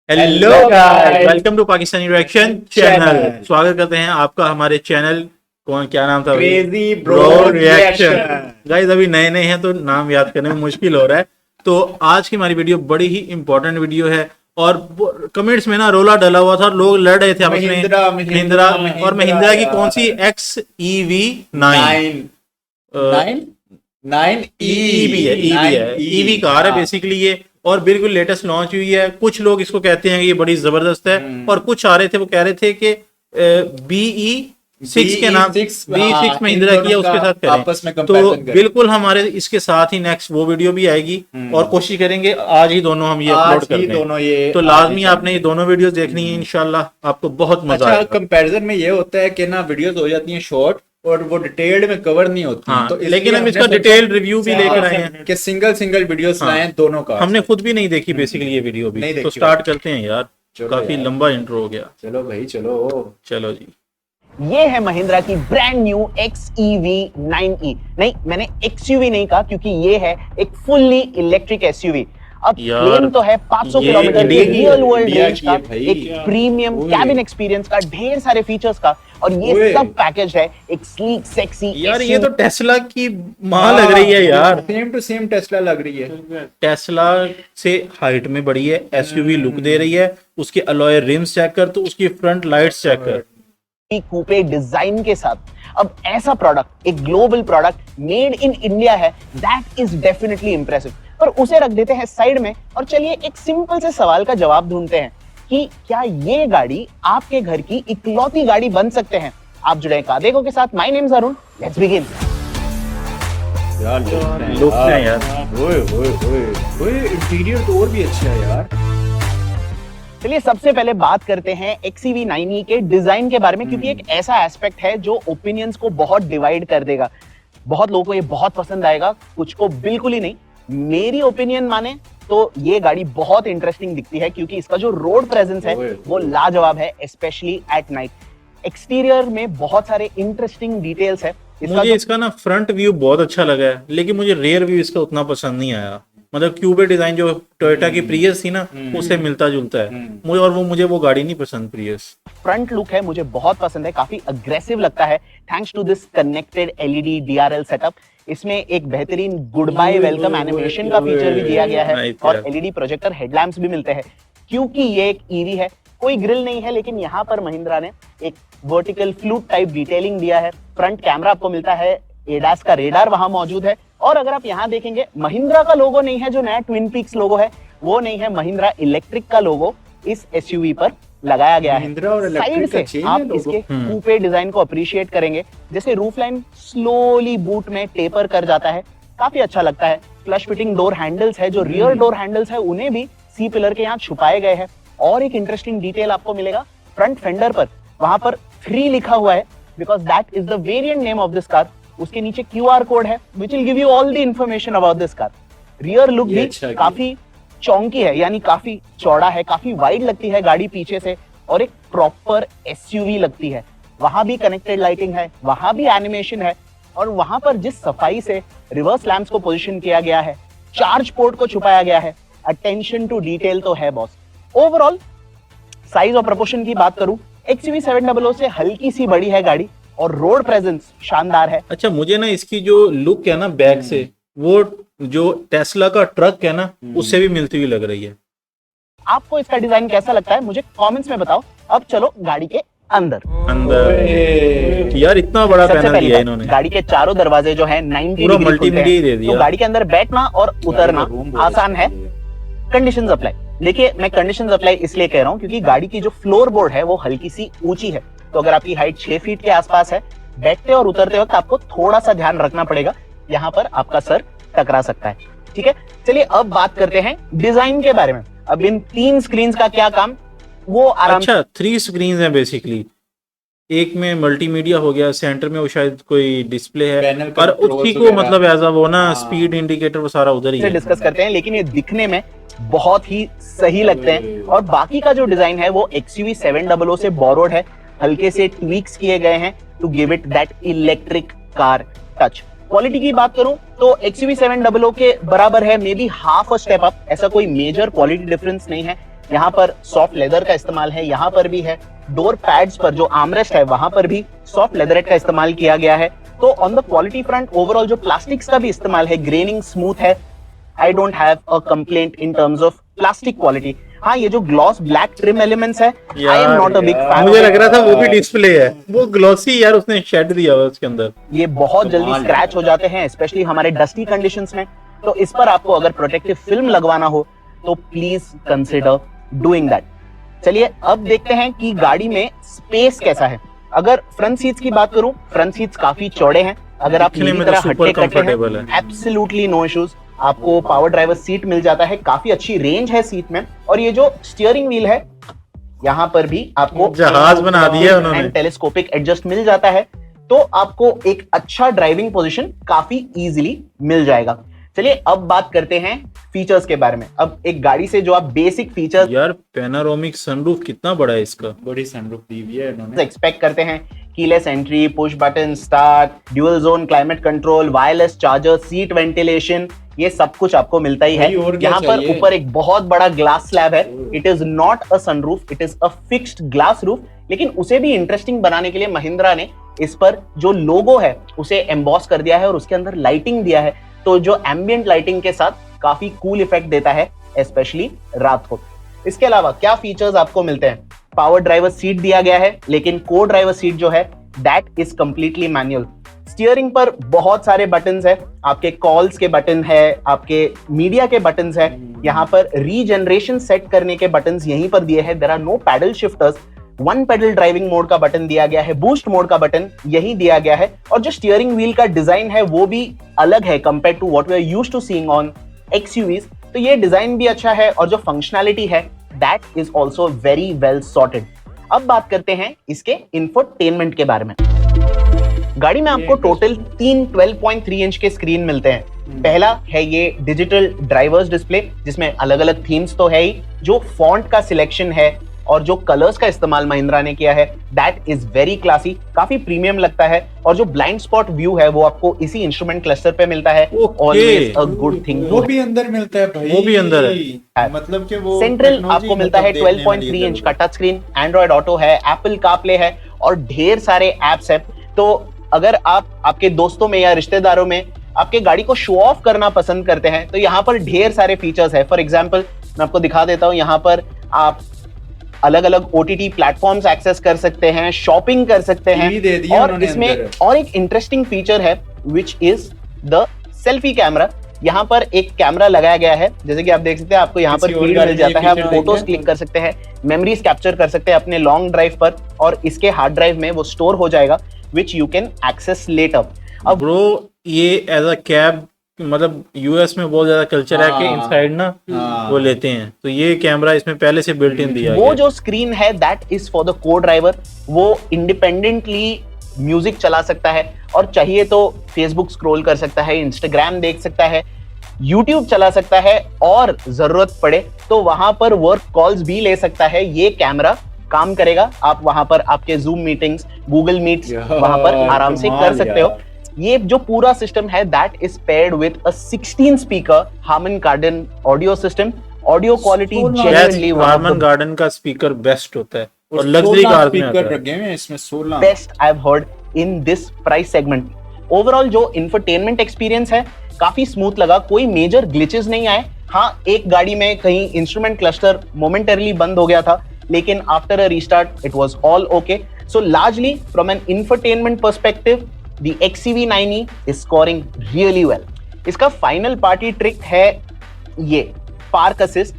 Hello guys, welcome to Pakistani reaction channel. स्वागत करते हैं आपका हमारे चैनल। क्या नाम था? Crazy bro reaction. गाइस अभी नए नए हैं तो नाम याद करने में मुश्किल हो रहा है। तो आज की हमारी वीडियो बड़ी ही इंपॉर्टेंट वीडियो है और कमेंट्स में ना रोला डला हुआ था, लोग लड़ रहे थे आपस में महिंद्रा और महिंद्रा की कौन सी XEV9 ईवी कार है बेसिकली ये, और बिल्कुल लेटेस्ट लॉन्च हुई है। कुछ लोग इसको कहते हैं कि ये बड़ी जबरदस्त है और कुछ आ रहे थे वो कह रहे थे कि BE6 के नाम BE6 महिंद्रा की है, उसके साथ करें। तो बिल्कुल हमारे इसके साथ ही नेक्स्ट वो वीडियो भी आएगी और कोशिश करेंगे आज ही दोनों हम ये अपलोड कर दें। तो लाजमी आपने ये दोनों वीडियोस देखनी है, इंशाल्लाह आपको बहुत मजा आएगा। कंपैरिजन में ये होता है कि ना वीडियोस हो जाती हैं शॉर्ट और वो डिटेल्ड में कवर नहीं होती। हाँ, तो लेकिन हम इसका डिटेल्ड रिव्यू भी लेकर आए हैं कि सिंगल वीडियोस लाए हैं दोनों का। हमने खुद भी नहीं देखी बेसिकली ये वीडियो भी। तो स्टार्ट करते हैं यार, काफी लंबा इंट्रो हो गया। चलो भाई चलो जी। ये है महिंद्रा की ब्रांड न्यू XEV9e। नहीं, मैंने XUV नहीं कहा क्योंकि ये है एक फुल्ली इलेक्ट्रिक SUV। अब क्लेम तो है 500 किलोमीटर की रियल वर्ल्ड रेंज का, एक प्रीमियम कैबिन एक्सपीरियंस का, ढेर सारे फीचर्स का, और ये सब पैकेज है एक स्लीक सेक्सी। यार ये तो टेस्ला की मां लग रही है यार, सेम टू सेम टेस्ला लग रही है। टेस्ला से हाइट में बड़ी है, SUV लुक दे रही है। उसके अलॉय रिम्स चेक कर, तो उसकी फ्रंट लाइट्स चेक कर, कूपे डिजाइन के साथ। अब ऐसा प्रोडक्ट, एक global product made in India है, दैट इज डेफिनेटली इंप्रेसिव। पर उसे रख देते हैं साइड में और चलिए एक सिंपल से सवाल का जवाब ढूंढते हैं कि क्या ये गाड़ी आपके घर की इकलौती गाड़ी बन सकते हैं? आप जुड़े कादेको के साथ। My name is Arun, let's begin. यार लुक है यार, ओए इंटीरियर तो और भी अच्छा है यार। चलिए सबसे पहले बात करते हैं XEV9e के डिजाइन के बारे में, क्योंकि एक ऐसा एस्पेक्ट है जो ओपिनियंस को बहुत डिवाइड कर देगा। बहुत लोगों को ये बहुत पसंद आएगा, कुछ को बिल्कुल ही नहीं। मेरी ओपिनियन माने तो ये गाड़ी बहुत इंटरेस्टिंग दिखती है क्योंकि इसका जो रोड प्रेजेंस है वो लाजवाब है, स्पेशली एट नाइट। एक्सटीरियर में बहुत सारे इंटरेस्टिंग डिटेल्स है। मुझे इसका ना फ्रंट व्यू बहुत अच्छा लगा है, लेकिन मुझे रेयर व्यू इसका उतना पसंद नहीं आया। मतलब क्यूबे डिजाइन जो टोयोटा की प्रियस थी ना, उससे मिलता जुलता है मुझे, और मुझे वो गाड़ी नहीं पसंद प्रियस। फ्रंट लुक है मुझे बहुत पसंद है, काफी अग्रेसिव लगता है thanks to this connected LED DRL setup. इसमें एक बेहतरीन गुड बाय वेलकम एनिमेशन का फीचर भी दिया गया है और LED प्रोजेक्टर हेडलैम्प्स भी मिलते हैं। क्योंकि ये एक EV है, कोई ग्रिल नहीं है, लेकिन यहाँ पर महिंद्रा ने एक वर्टिकल फ्लूट टाइप डिटेलिंग दिया है। फ्रंट कैमरा आपको मिलता है, एडास का रेडार वहां मौजूद है, और अगर आप यहाँ देखेंगे महिंद्रा का लोगो नहीं है, जो नया ट्विन पीक्स लोगो है वो नहीं है, महिंद्रा इलेक्ट्रिक का लोगो इस SUV पर लगाया गया है। साइड से आप इसके कूपे डिजाइन को अप्रिशिएट करेंगे, जैसे रूफ लाइन स्लोली बूट में टेपर कर जाता है, काफी अच्छा लगता है। फ्लश फिटिंग डोर हैंडल्स है, जो रियर डोर हैंडल्स है उन्हें भी सी पिलर के यहाँ छुपाए गए हैं। और एक इंटरेस्टिंग डिटेल आपको मिलेगा फ्रंट फेंडर पर, वहां पर 3 लिखा हुआ है because that is the variant name of this car. उसके नीचे QR कोड है which will give you all the information about this car। Rear look भी काफी चौंकी है, यानी काफी चौड़ा है, काफी वाइड लगती है गाड़ी पीछे से, और एक प्रॉपर SUV लगती है। वहां भी कनेक्टेड लाइटिंग है, वहां भी एनिमेशन है, और वहां पर जिस सफाई से रिवर्स लैंप्स को पोजीशन किया गया है, चार्ज पोर्ट को छुपाया गया है, अटेंशन टू डिटेल तो है बॉस। ओवरऑल साइज और प्रोपोर्शन की बात करूं, XUV700 से हल्की सी बड़ी है गाड़ी और रोड प्रेजेंस शानदार है। अच्छा, मुझे ना इसकी जो लुक है ना बैक से, वो जो टेस्ला का ट्रक है ना उससे भी मिलती हुई लग रही है। आपको इसका डिजाइन कैसा लगता है मुझे कमेंट्स में बताओ। अब चलो गाड़ी के अंदर यार इतना बड़ा पैनल दिया है इन्होंने। गाड़ी के चारों दरवाजे जो है 90 पूरा मल्टीमीडिया दे दिया, तो गाड़ी के अंदर बैठना और उतरना आसान है। कंडीशंस अप्लाई, देखिए मैं कंडीशंस अप्लाई इसलिए कह रहा हूँ क्योंकि गाड़ी की जो फ्लोर बोर्ड है वो हल्की सी ऊंची है, तो अगर आपकी हाइट 6 फीट के आसपास है, बैठते और उतरते वक्त आपको थोड़ा सा ध्यान रखना पड़ेगा, यहाँ पर आपका सर टकरा सकता है। ठीक है, चलिए अब बात करते हैं डिजाइन के बारे में। अब इन 3 स्क्रीन का क्या काम, वो आराम। अच्छा, 3 स्क्रीन है बेसिकली, एक में मल्टीमीडिया हो गया, सेंटर में वो शायद कोई डिस्प्ले है, और उसी को मतलब एज अ वो ना स्पीड इंडिकेटर वो सारा उधर ही है। डिस्कस करते हैं, लेकिन ये दिखने में बहुत ही सही लगते हैं। और बाकी का जो डिजाइन है वो XUV700 से बोरोड है, हल्के से ट्वीक्स किए गए हैं to give it that electric car touch. Quality की बात करूं तो XUV700 के बराबर है, maybe half a step up, ऐसा कोई मेजर क्वालिटी डिफरेंस नहीं है। यहाँ पर सॉफ्ट लेदर का इस्तेमाल है, यहाँ पर भी है। डोर पैड्स पर जो आर्मरेस्ट है वहां पर भी सॉफ्ट लेदरेट का इस्तेमाल किया गया है। तो on the quality front overall जो प्लास्टिक्स का भी इस्तेमाल है, ग्रेनिंग स्मूथ है। I don't have a complaint in terms of plastic quality. हाँ, ये जो ग्लॉस ब्लैक ट्रिम एलिमेंट्स है, I am not a big fan. मुझे लग रहा था वो भी डिस्प्ले है, वो ग्लॉसी यार उसने शेड दिया हुआ उसके अंदर। ये बहुत जल्दी स्क्रैच हो जाते हैं, स्पेशली हमारे डस्टी कंडीशंस में। तो इस पर आपको अगर प्रोटेक्टिव फिल्म लगवाना हो तो प्लीज कंसिडर डूइंग दैट। चलिए अब देखते हैं कि गाड़ी में स्पेस कैसा है। अगर फ्रंट सीट्स की बात करूं, फ्रंट सीट्स काफी चौड़े हैं। अगर आप मेरी तरह हट्टे कट्टे हैं, एब्सोल्युटली नो इश्यूज। आपको पावर ड्राइवर सीट मिल जाता है, काफी अच्छी रेंज है सीट में। और ये जो स्टीयरिंग व्हील है, यहाँ पर भी आपको जहाज बना दिया उन्होंने, टेलीस्कोपिक एडजस्ट मिल जाता है। तो आपको एक अच्छा ड्राइविंग पोजीशन काफी इजीली मिल जाएगा। चलिए अब बात करते हैं फीचर्स के बारे में। अब एक गाड़ी से जो आप बेसिक फीचर्स, यार पैनोरामिक सनरूफ कितना बड़ा है इसका, बड़ी सनरूफ दी हुई है इन्होंने। एक्सपेक्ट करते हैं keyless entry, push button start, dual zone climate control, wireless charger, seat ventilation, ये सब कुछ आपको मिलता ही है। यहाँ पर ऊपर एक बहुत बड़ा ग्लास स्लैब है। It is not a sunroof, it is a fixed glass roof. लेकिन उसे भी इंटरेस्टिंग बनाने के लिए महिंद्रा ने इस पर जो लोगो है उसे एम्बॉस कर दिया है और उसके अंदर लाइटिंग दिया है। तो जो एम्बिएंट लाइटिंग के साथ काफी कूल इफेक्ट देता है, स्पेशली रात को। इसके अलावा क्या फीचर्स आपको मिलते हैं? पावर ड्राइवर सीट दिया गया है, लेकिन को ड्राइवर सीट जो है that is completely manual. Steering पर बहुत सारे बटन्स है, आपके कॉल्स के बटन है, आपके मीडिया के बटन्स है। यहाँ पर रीजनरेशन सेट करने के बटन्स यहीं पर दिए हैं। There are no paddle shifters. One pedal driving mode का बटन दिया गया है, बूस्ट मोड का बटन यही दिया गया है। और जो स्टीयरिंग व्हील का डिजाइन है वो भी अलग है compare to what we are used to seeing on XUVs. तो ये डिजाइन भी अच्छा है और जो फंक्शनैलिटी है that is also very well sorted. अब बात करते हैं इसके इंफोटेनमेंट के बारे में। गाड़ी में आपको टोटल 3 12.3 इंच के स्क्रीन मिलते हैं। पहला है ये डिजिटल ड्राइवर्स डिस्प्ले, जिसमें अलग अलग थीम्स तो है ही। जो फॉन्ट का सिलेक्शन है और जो कलर्स का इस्तेमाल महिंद्रा ने किया है दैट इज वेरी क्लासी, काफी प्रीमियम लगता है। और जो ब्लाइंड स्पॉट व्यू है वो आपको इसी इंस्ट्रूमेंट क्लस्टर पे मिलता है। Always a good thing. वो भी अंदर मिलता है भाई, वो भी अंदर है। मतलब कि वो सेंट्रल आपको मिलता है 12.3 इंच का टच स्क्रीन, एंड्रॉइड ऑटो है, एप्पल कारप्ले है और ढेर सारे एप्स है। तो अगर आप आपके दोस्तों में या रिश्तेदारों में आपके गाड़ी को शो ऑफ करना पसंद करते हैं तो यहाँ पर ढेर सारे फीचर्स है। फॉर एग्जाम्पल मैं आपको दिखा देता हूँ, यहाँ पर आप अलग अलग OTT प्लेटफॉर्म्स एक्सेस कर सकते हैं, शॉपिंग कर सकते हैं। और इसमें और एक इंटरेस्टिंग फीचर है which is the selfie camera. यहाँ पर एक कैमरा लगाया गया है, जैसे कि आप देख सकते हैं, आपको यहाँ पर फीड मिल जाता है। आप फोटोज क्लिक कर सकते हैं, मेमोरीज कैप्चर कर सकते हैं अपने लॉन्ग ड्राइव पर और इसके हार्ड ड्राइव में वो स्टोर हो जाएगा, which you can access later. अब ब्रो ये एज अ कैब मतलब यूएस में बहुत ज्यादा कल्चर है कि इनसाइड ना वो लेते हैं, तो ये कैमरा इसमें पहले से बिल्ट इन दिया वो जो स्क्रीन है दैट इज फॉर द को ड्राइवर। वो इंडिपेंडेंटली म्यूजिक चला सकता है और चाहिए तो फेसबुक स्क्रॉल कर सकता है, इंस्टाग्राम देख सकता है, यूट्यूब चला सकता है और जरूरत पड़े तो वहां पर वर्क कॉल्स भी ले सकता है। ये कैमरा काम करेगा। आप वहां पर आपके जूम मीटिंग्स, गूगल मीट्स वहां पर आराम से कर सकते हो। ये जो पूरा सिस्टम है that is paired with a 16 speaker Harman Kardon audio system. Audio quality genuinely Harman Kardon का स्पीकर बेस्ट होता है और लग्जरी कार में स्पीकर लगे हैं इसमें 16 best I have heard in this price segment. Overall जो इंफोटेनमेंट एक्सपीरियंस है काफी स्मूथ लगा, कोई मेजर ग्लिचेस नहीं आए। हाँ, एक गाड़ी में कहीं इंस्ट्रूमेंट क्लस्टर मोमेंटरली बंद हो गया था, लेकिन after a restart it was all okay. So largely from an infotainment perspective the XCV9e is scoring really well. इसका फाइनल पार्टी ट्रिक है ये पार्क असिस्ट।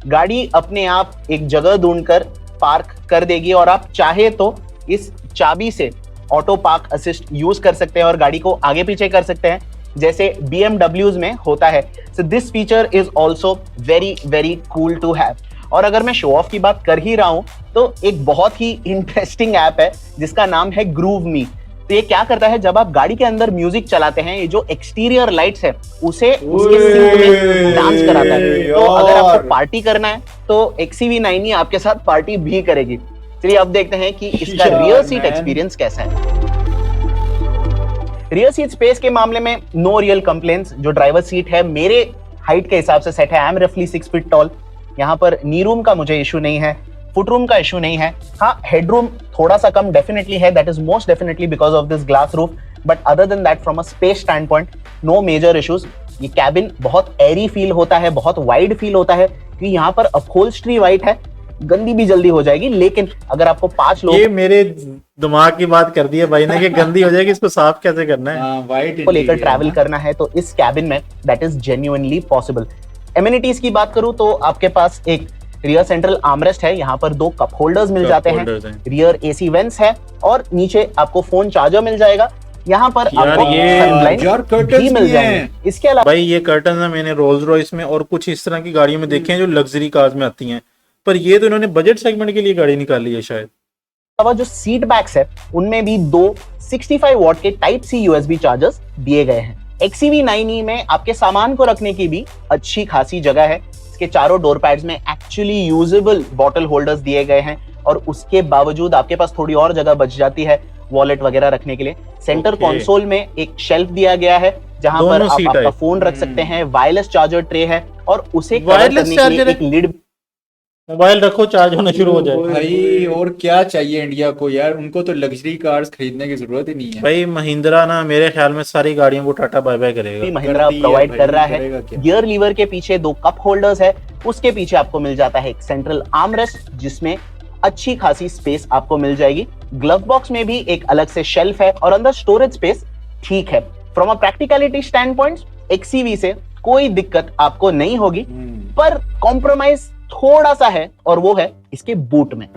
गाड़ी अपने आप एक जगह ढूंढकर पार्क कर देगी और आप चाहे तो इस चाबी से ऑटो पार्क असिस्ट यूज कर सकते हैं और गाड़ी को आगे पीछे कर सकते हैं, जैसे BMWs में होता है। So this feature is also very very cool to have. और अगर मैं शो ऑफ की बात कर ही रहा हूं तो एक बहुत ही इंटरेस्टिंग ऐप है जिसका नाम है GrooveMe। तो ये क्या करता है, जब आप गाड़ी के अंदर म्यूजिक चलाते हैं, ये जो एक्सटीरियर लाइट्स है उसे उसके सिंक में डांस कराता है। तो अगर आपको पार्टी करना है तो XCV9e आपके साथ पार्टी भी करेगी। चलिए अब देखते हैं कि इसका रियर सीट एक्सपीरियंस कैसा है। रियर सीट स्पेस के मामले में नो रियल कंप्लेंट्स। जो ड्राइवर सीट है मेरे हाइट के हिसाब से सेट है। आई एम रफली 6 फीट टॉल। यहाँ पर नी रूम का मुझे इशू नहीं है, फुट रूम का इशू नहीं है। हाँ, हेडरूम थोड़ा सा कम डेफिनेटली है, that is most definitely because of this glass roof, but other than that from a space standpoint no major issues. ये कैबिन बहुत एरी फील होता है, बहुत वाइड फील होता है, क्योंकि यहाँ पर अपहोल्स्ट्री वाइट है, गंदी भी जल्दी हो जाएगी, लेकिन अगर आपको 5 लोग, ये मेरे दिमाग की बात कर दी है भाई ने कि गंदी हो जाएगी, इसको साफ कैसे करना है, वाइट को लेकर ट्रैवल करना है तो इस कैबिन में that is genuinely possible. Amenities की बात करूं तो आपके पास एक रियर सेंट्रल आर्मरेस्ट है, यहाँ पर 2 कप होल्डर्स मिल जाते हैं, रियर एसी वेंट्स है और नीचे आपको फोन चार्जर मिल जाएगा। यहाँ पर आपको सनब्लाइंड भी मिल जाएंगे। इसके अलावा भाई ये कर्टन है मैंने रोल्स रॉयस में और कुछ इस तरह की गाड़ियों में देखे हैं जो लग्जरी कार्स में आती हैं, पर ये तो इन्होंने बजट सेगमेंट के लिए गाड़ी निकाली है शायद। अलावा जो सीट बैक्स है उनमें भी 2 65 वॉट के टाइप सी यूएसबी चार्जर्स दिए गए हैं। XCV9E में आपके सामान को रखने की भी अच्छी खासी जगह है। इसके चारों डोर पैड्स में एक्चुअली यूजेबल बॉटल होल्डर्स दिए गए हैं और उसके बावजूद आपके पास थोड़ी और जगह बच जाती है वॉलेट वगैरह रखने के लिए। सेंटर कंसोल में एक शेल्फ दिया गया है जहां पर आप आपका फोन रख सकते हैं, वायरलेस चार्जर ट्रे है और उसे कवर करने के लिए एक लिड, मोबाइल रखो चार्ज होना शुरू हो जाए। भाई और क्या चाहिए इंडिया को यार, उनको तो लग्जरी कार्स खरीदने की जरूरत ही नहीं है। भाई महिंद्रा ना मेरे ख्याल में सारी गाड़ियों को टाटा बाय बाय करेगा, महिंद्रा प्रोवाइड कर रहा है। गियर लीवर के पीछे 2 कप होल्डर्स है, उसके पीछे आपको मिल जाता है एक सेंट्रल आर्मरेस्ट जिसमें अच्छी खासी स्पेस आपको मिल जाएगी। ग्लव बॉक्स में भी एक अलग से शेल्फ है और अंदर स्टोरेज स्पेस ठीक है। From a practicality stand point XCV से कोई दिक्कत आपको नहीं होगी, पर कॉम्प्रोमाइज थोड़ा सा है और वो है इसके बूट में।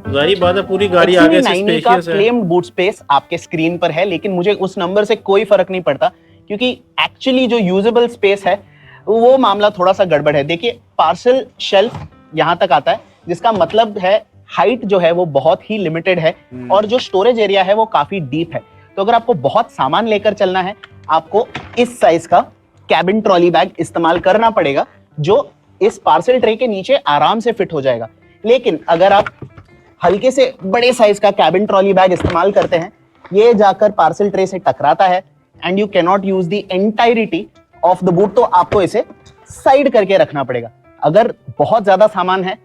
जाहिर बात है पूरी गाड़ी आगे से स्पेशियस है। क्लेम्ड बूट स्पेस आपके स्क्रीन पर है, लेकिन मुझे उस नंबर से कोई फर्क नहीं पड़ता क्योंकि एक्चुअली जो यूजेबल स्पेस है वो मामला थोड़ा सा गड़बड़ है। देखिए पार्सल शेल्फ यहां तक आता है, जिसका मतलब है हाइट जो है वो बहुत ही लिमिटेड है और जो स्टोरेज एरिया है वो काफी डीप है। तो अगर आपको बहुत सामान लेकर चलना है, आपको इस साइज का कैबिन ट्रॉली बैग इस्तेमाल करना पड़ेगा जो इस पार्सल ट्रे के नीचे आराम से फिट हो जाएगा। लेकिन अगर आप हल्के से बड़े साइज का कैबिन ट्रॉली बैग इस्तेमाल करते हैं, ये जाकर पार्सल ट्रे से टकराता है and you can not use the entirety of the boot, तो आपको इसे साइड करके रखना पड़ेगा। अगर बहुत ज्यादा सामान है,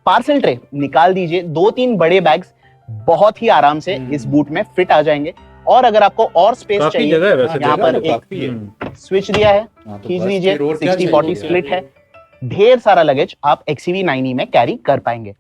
पार्सल ट्रे निकाल दीजिए, 2-3 बड़े बैग्स बहुत ही आराम से इस बूट में फिट आ जाएंगे। और अगर आपको और स्पेस चाहिए, यहाँ पर एक स्विच दिया है, खींच लीजिए, 60-40 स्प्लिट है, ढेर सारा लगेज आप XCV9E में कैरी कर पाएंगे।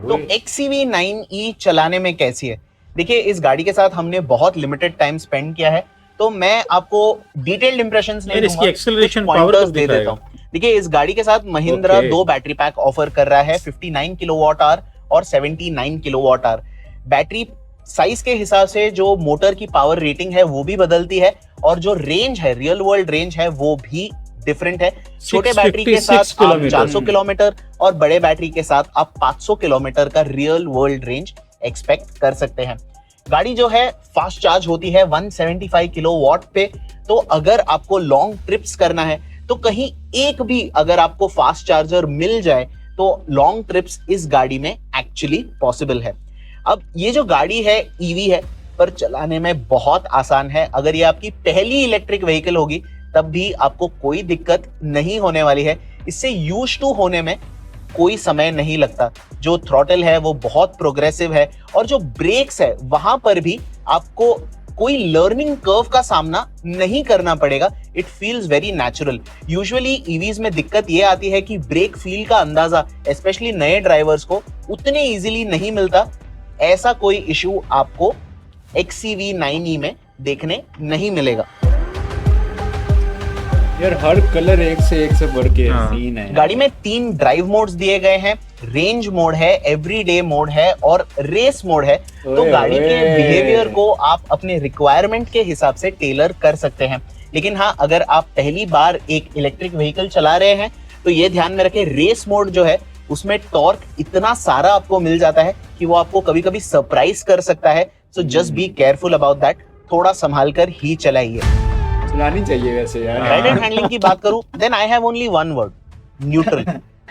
तो XCV9E चलाने में कैसी है? देखिए इस गाड़ी के साथ हमने बहुत लिमिटेड टाइम स्पेंड किया है, तो मैं आपको डिटेल्ड इंप्रेशंस नहीं दूंगा, इसकी एक्सेलरेशन पावर दे देता हूं। देखिए इस गाड़ी के साथ महिंद्रा 2 बैटरी पैक ऑफर कर रहा है, 59 किलोवाट आवर और 79 किलोवाट आवर। बैटरी साइज के हिसाब से जो मोटर की पावर रेटिंग है वो भी बदलती है और जो रेंज है, रियल वर्ल्ड रेंज है, वो भी डिफरेंट है। छोटे बैटरी के साथ आप 400 किलोमीटर और बड़े बैटरी के साथ आप 500 किलोमीटर का रियल वर्ल्ड रेंज एक्सपेक्ट कर सकते हैं। गाड़ी जो है फास्ट चार्ज होती है 175 किलोवाट पे, तो अगर आपको लॉन्ग ट्रिप्स करना है तो कहीं एक भी अगर आपको फास्ट चार्जर मिल जाए तो लॉन्ग ट्रिप्स इस गाड़ी में एक्चुअली पॉसिबल है। अब ये जो गाड़ी है ईवी है, पर चलाने में बहुत आसान है। अगर ये आपकी पहली इलेक्ट्रिक व्हीकल होगी तब भी आपको कोई दिक्कत नहीं होने वाली है। इससे यूज्ड टू होने में कोई समय नहीं लगता। जो थ्रॉटल है वो बहुत प्रोग्रेसिव है और जो ब्रेक्स है वहां पर भी आपको कोई लर्निंग कर्व का सामना नहीं करना पड़ेगा। It feels very natural. Usually EVs में दिक्कत ये आती है कि ब्रेक फील का अंदाजा स्पेशली नए ड्राइवर्स को उतने इजीली नहीं मिलता। ऐसा कोई इशू आपको XCV9E में देखने नहीं मिलेगा। यार हर कलर एक से बढ़ के सीन है। गाड़ी में 3 ड्राइव मोड्स दिए गए हैं। रेंज मोड है, एवरीडे मोड है और रेस मोड है। तो गाड़ी के बिहेवियर को आप अपने रिक्वायरमेंट के हिसाब से टेलर कर सकते हैं। लेकिन हाँ, अगर आप पहली बार एक इलेक्ट्रिक व्हीकल चला रहे हैं तो ये ध्यान में रखें, रेस मोड जो है उसमें टॉर्क इतना सारा आपको मिल जाता है कि वो आपको कभी कभी सरप्राइज कर सकता है। So just be careful about that. थोड़ा संभाल कर ही चलाइए। चलानी चाहिए वैसे यार। राइड एंड हैंडलिंग की बात करूं, then I have only one word, neutral.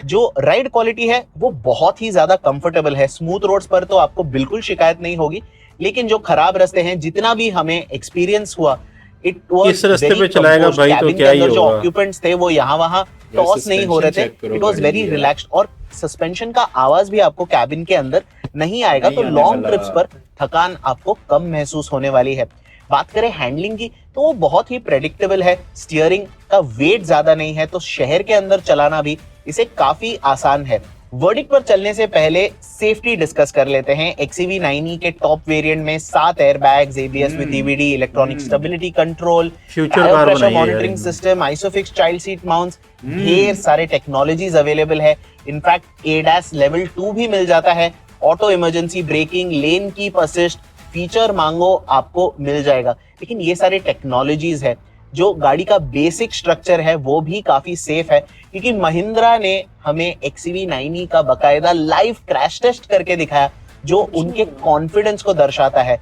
जो राइड क्वालिटी है वो बहुत ही ज्यादा कंफर्टेबल है। स्मूथ रोड्स पर तो आपको बिल्कुल शिकायत नहीं होगी, लेकिन जो खराब रास्ते हैं, जितना भी हमें एक्सपीरियंस हुआ इट वाज इस रास्ते पे चलाएगा भाई तो क्या ही जो होगा। ऑक्यूपेंट्स थे वो यहाँ वहाँ टॉस नहीं हो रहे थे, इट वाज वेरी रिलैक्स्ड, और सस्पेंशन का आवाज भी आपको कैबिन के अंदर नहीं आएगा, तो लॉन्ग ट्रिप्स पर थकान आपको कम महसूस होने वाली है। बात करें हैंडलिंग की तो वो बहुत ही प्रेडिक्टेबल है, स्टीयरिंग का वेट ज्यादा नहीं है, तो शहर के अंदर चलाना भी इसे काफी आसान है। वर्डिक्ट पर चलने से पहले सेफ्टी डिस्कस कर लेते हैं। XEV 9e के टॉप वेरिएंट में 7 airbags, ABS with EBD, electronic stability control, future pressure monitoring system, isofix child seat mounts, ढेर सारे टेक्नोलॉजीज अवेलेबल है। इनफैक्ट ADAS लेवल 2 भी मिल जाता है, auto emergency braking, lane keep assist, feature मांगो आपको मिल जाएगा। लेकिन ये सारे टेक्नोलॉजीज है, जो गाड़ी का बेसिक स्ट्रक्चर है वो भी काफी सेफ है, क्योंकि महिंद्रा ने हमें XEV 9e का बकायदा लाइव क्रैश टेस्ट करके दिखाया, जो उनके कॉन्फिडेंस को दर्शाता है।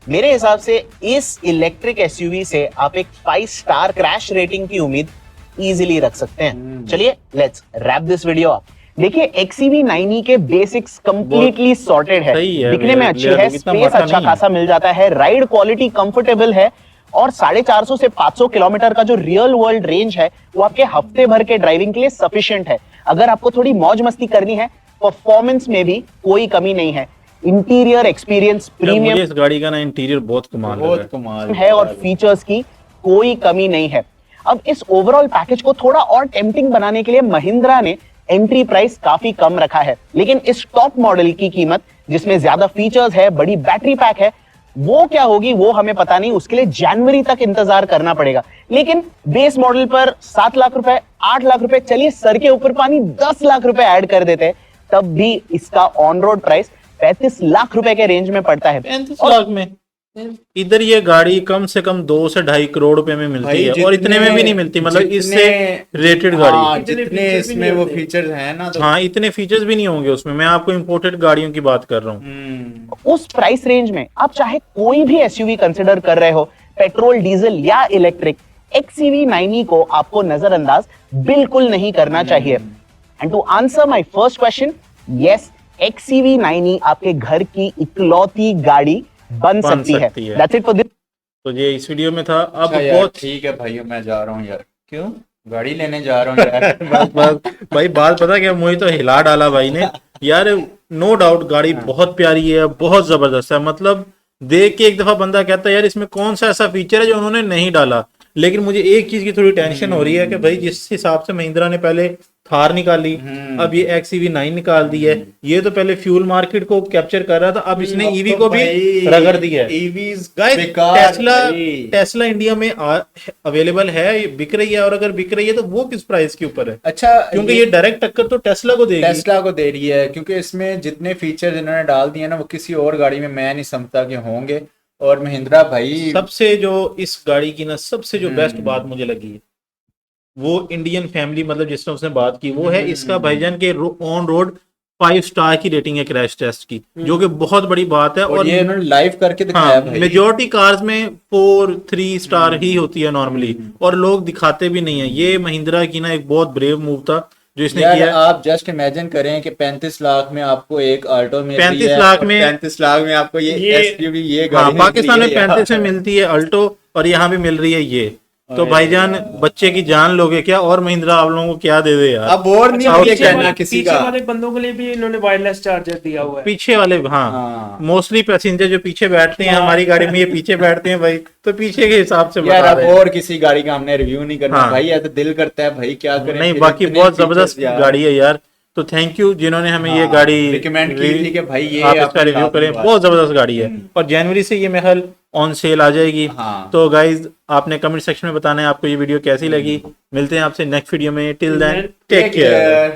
मेरे हिसाब से इस इलेक्ट्रिक SUV से आप एक 5 स्टार क्रैश रेटिंग की उम्मीद इजीली रख सकते हैं। चलिए let's wrap this video up. देखिए XEV 9e के बेसिक्स कंप्लीटली सॉर्टेड है, दिखने में अच्छी है, स्पेस अच्छा खासा मिल जाता है, राइड क्वालिटी कंफर्टेबल है, और 450 से 500 किलोमीटर का जो रियल वर्ल्ड रेंज है वो आपके हफ्ते भर के ड्राइविंग के लिए सफिशिएंट है। अगर आपको थोड़ी मौज मस्ती करनी है, परफॉर्मेंस में भी कोई कमी नहीं है। इंटीरियर एक्सपीरियंस प्रीमियम, इस गाड़ी का ना इंटीरियर बहुत कमाल है और फीचर्स की कोई कमी नहीं है। अब इस ओवरऑल पैकेज को थोड़ा और टेम्पटिंग बनाने के लिए महिंद्रा ने एंट्री प्राइस काफी कम रखा है, लेकिन इस टॉप मॉडल की कीमत, जिसमें ज्यादा फीचर्स है, बड़ी बैटरी पैक है, वो क्या होगी वो हमें पता नहीं, उसके लिए जनवरी तक इंतजार करना पड़ेगा। लेकिन बेस मॉडल पर 7 लाख रुपए, 8 लाख रुपए, चलिए सर के ऊपर पानी 10 लाख रुपए ऐड कर देते हैं, तब भी इसका ऑन रोड प्राइस 35 लाख रुपए के रेंज में पड़ता है। 35 लाख में इधर ये गाड़ी कम से कम 2 से 2.5 करोड़ रुपए में मिलती है, और इतने में भी नहीं मिलती, मतलब इससे रेटेड गाड़ी, जितने इसमें वो फीचर्स हैं ना, तो हाँ इतने फीचर्स भी नहीं होंगे उसमें। मैं आपको इंपोर्टेड गाड़ियों की बात कर रहा हूँ। उस प्राइस रेंज में आप चाहे कोई भी SUV कंसिडर कर रहे हो, पेट्रोल, डीजल या इलेक्ट्रिक, XEV 9e को आपको नजरअंदाज बिल्कुल नहीं करना चाहिए। And to answer my first question, yes, XEV 9e आपके घर की इकलौती गाड़ी बन सकती है। That's it for this। तो ये इस वीडियो में था। अब अच्छा बहुत ठीक है भाई, मैं जा रहा हूँ यार। क्यों? गाड़ी लेने जा रहा हूँ यार। भाई बात पता क्या, मुझे तो हिला डाला भाई ने यार। नो डाउट गाड़ी बहुत प्यारी है, बहुत जबरदस्त है, मतलब देख के एक दफा बंदा कहता है यार इसमें कौन सा ऐसा फीचर है जो उन्होंने नहीं डाला। लेकिन मुझे एक चीज की थोड़ी टेंशन हो रही है कि भाई जिस हिसाब से महिंद्रा ने पहले थार निकाली, अब ये XEV 9 निकाल दी है, ये तो पहले फ्यूल मार्केट को कैप्चर कर रहा था, अब इसने ईवी को भी रगड़ दिया है। टेस्ला इंडिया में अवेलेबल है, बिक रही है, और अगर बिक रही है तो वो किस प्राइस के ऊपर है? अच्छा, क्योंकि ये डायरेक्ट टक्कर तो टेस्ला को देगी, टेस्ला को दे रही है, क्योंकि इसमें जितने फीचर इन्होंने डाल दिए ना वो किसी और गाड़ी में मैं नहीं समझता कि होंगे। और महिंद्रा भाई सबसे जो इस गाड़ी की ना सबसे जो बेस्ट बात मुझे लगी है वो इंडियन फैमिली, मतलब जिसने उसने बात की, वो है इसका भाईजान के ऑन रोड 5 स्टार की रेटिंग है क्रैश टेस्ट की, जो कि बहुत बड़ी बात है। और ये इन्होंने लाइव करके दिखाया भाई। मेजॉरिटी कार्स में 4-3 स्टार ही होती है नॉर्मली, और लोग दिखाते भी नहीं है। ये महिंद्रा की ना एक बहुत ब्रेव मूव था जो इसने किया। आप जस्ट इमेजिन करें कि 35 लाख में आपको एक अल्टो मिल रही है, 35 लाख में 35 लाख में आपको ये SUV, ये गाड़ी पाकिस्तान में 35 में मिलती है अल्टो, और यहाँ भी मिल रही है ये। तो भाईजान बच्चे की जान लोगे क्या, और महिंद्रा आप लोगों को क्या दे दे यार। अब और नहीं होगी कहना किसी का। पीछे वाले बंदों के लिए भी इन्होंने वायरलेस चार्जर दिया हुआ है। पीछे वाले हाँ मोस्टली पैसेंजर जो पीछे बैठते हैं हमारी गाड़ी में, ये पीछे बैठते हैं भाई, तो पीछे के हिसाब से यार। अब और किसी गाड़ी का हमने रिव्यू नहीं करना भाई, या तो दिल करता है भाई क्या करें। नहीं बाकी बहुत जबरदस्त गाड़ी है यार। तो थैंक यू जिन्होंने हमें ये गाड़ी रिकमेंड की थी कि भाई ये आप इसका रिव्यू करें, बहुत जबरदस्त गाड़ी है। और जनवरी से ये महल ऑन सेल आ जाएगी। तो गाइज आपने कमेंट सेक्शन में बताना है आपको ये वीडियो कैसी लगी। मिलते हैं आपसे नेक्स्ट वीडियो में, टिल देन टेक केयर।